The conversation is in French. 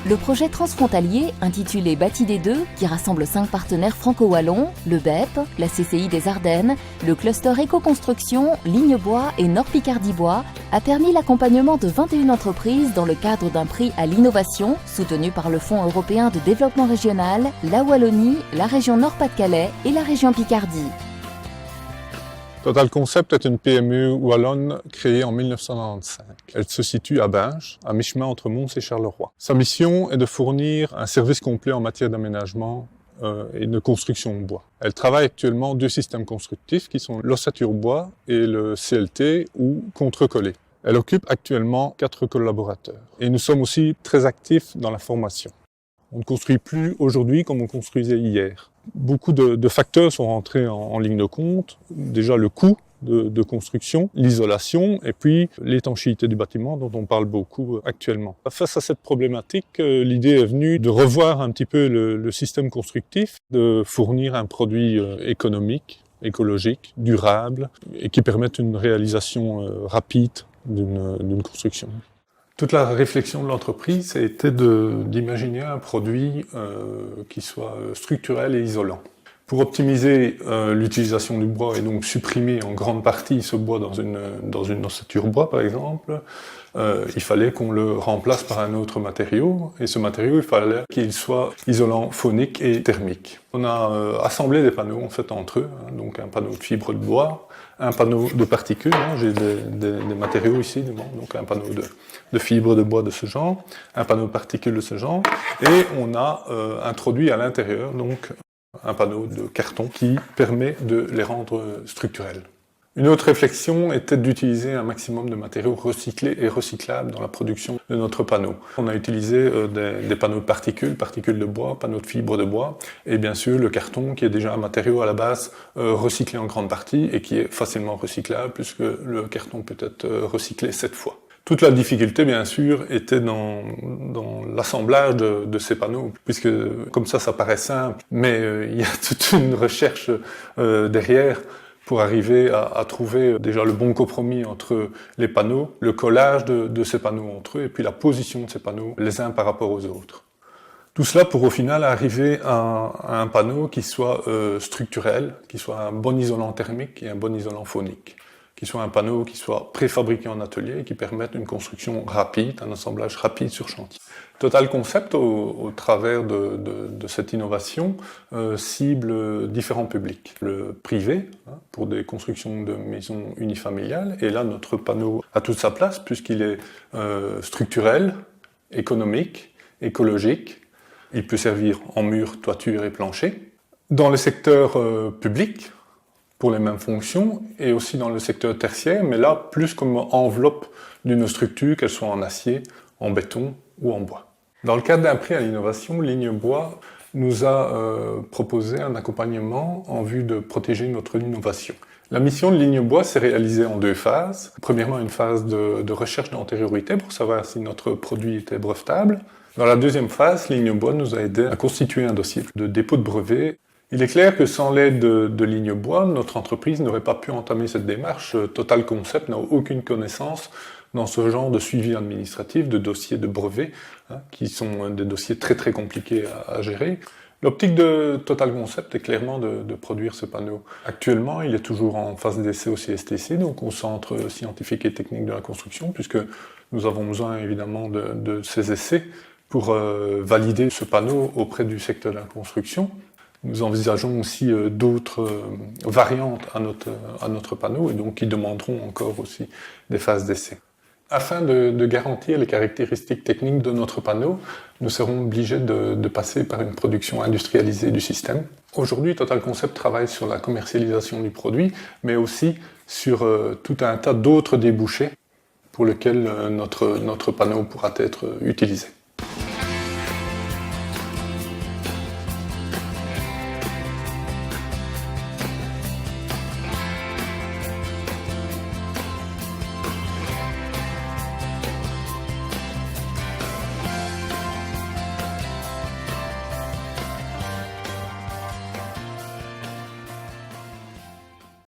Le projet transfrontalier, intitulé Bâti des Deux, qui rassemble 5 partenaires franco-wallons, le BEP, la CCI des Ardennes, le cluster Éco-Construction, Ligne Bois et Nord Picardie Bois, a permis l'accompagnement de 21 entreprises dans le cadre d'un prix à l'innovation, soutenu par le Fonds européen de développement régional, la Wallonie, la région Nord-Pas-de-Calais et la région Picardie. Total Concept est une PME wallonne créée en 1995. Elle se situe à Binche, à mi-chemin entre Mons et Charleroi. Sa mission est de fournir un service complet en matière d'aménagement et de construction bois. Elle travaille actuellement 2 systèmes constructifs qui sont l'ossature bois et le CLT ou contre-collé. Elle occupe actuellement 4 collaborateurs. Et nous sommes aussi très actifs dans la formation. On ne construit plus aujourd'hui comme on construisait hier. Beaucoup de facteurs sont rentrés en ligne de compte. Déjà le coût de construction, l'isolation et puis l'étanchéité du bâtiment dont on parle beaucoup actuellement. Face à cette problématique, l'idée est venue de revoir un petit peu le système constructif, de fournir un produit économique, écologique, durable et qui permette une réalisation rapide d'une construction. Toute la réflexion de l'entreprise était d'imaginer un produit qui soit structurel et isolant. Pour optimiser l'utilisation du bois et donc supprimer en grande partie ce bois dans une ossature bois par exemple, il fallait qu'on le remplace par un autre matériau et ce matériau il fallait qu'il soit isolant phonique et thermique. On a assemblé des panneaux en fait entre eux, donc un panneau de fibre de bois, un panneau de particules, j'ai des matériaux ici, donc un panneau de fibre de bois de ce genre, un panneau de particules de ce genre, et on a introduit à l'intérieur donc un panneau de carton qui permet de les rendre structurels. Une autre réflexion était d'utiliser un maximum de matériaux recyclés et recyclables dans la production de notre panneau. On a utilisé des panneaux de particules de bois, panneaux de fibres de bois, et bien sûr le carton qui est déjà un matériau à la base recyclé en grande partie et qui est facilement recyclable puisque le carton peut être recyclé 7 fois. Toute la difficulté, bien sûr, était dans l'assemblage de ces panneaux, puisque comme ça paraît simple, mais il y a toute une recherche derrière pour arriver à trouver déjà le bon compromis entre les panneaux, le collage de ces panneaux entre eux, et puis la position de ces panneaux les uns par rapport aux autres. Tout cela pour au final arriver à un panneau qui soit structurel, qui soit un bon isolant thermique et un bon isolant phonique. Qui soit un panneau qui soit préfabriqué en atelier et qui permette une construction rapide, un assemblage rapide sur chantier. Total Concept, au travers de cette innovation, cible différents publics. Le privé, pour des constructions de maisons unifamiliales, et là notre panneau a toute sa place puisqu'il est structurel, économique, écologique, il peut servir en mur, toiture et plancher. Dans le secteur public, pour les mêmes fonctions, et aussi dans le secteur tertiaire, mais là, plus comme enveloppe d'une structure, qu'elle soit en acier, en béton ou en bois. Dans le cadre d'un prix à l'innovation, Ligne Bois nous a proposé un accompagnement en vue de protéger notre innovation. La mission de Ligne Bois s'est réalisée en 2 phases. Premièrement, une phase de recherche d'antériorité pour savoir si notre produit était brevetable. Dans la deuxième phase, Ligne Bois nous a aidé à constituer un dossier de dépôt de brevet. Il est clair que sans l'aide de Ligne Bois, notre entreprise n'aurait pas pu entamer cette démarche. Total Concept n'a aucune connaissance dans ce genre de suivi administratif, de dossiers de brevets, qui sont des dossiers très très compliqués à gérer. L'optique de Total Concept est clairement de produire ce panneau. Actuellement, il est toujours en phase d'essai au CSTC, donc au Centre scientifique et technique de la construction, puisque nous avons besoin évidemment de ces essais pour valider ce panneau auprès du secteur de la construction. Nous envisageons aussi d'autres variantes à notre panneau et donc qui demanderont encore aussi des phases d'essai. Afin de garantir les caractéristiques techniques de notre panneau, nous serons obligés de passer par une production industrialisée du système. Aujourd'hui, Total Concept travaille sur la commercialisation du produit, mais aussi sur tout un tas d'autres débouchés pour lesquels notre panneau pourra être utilisé.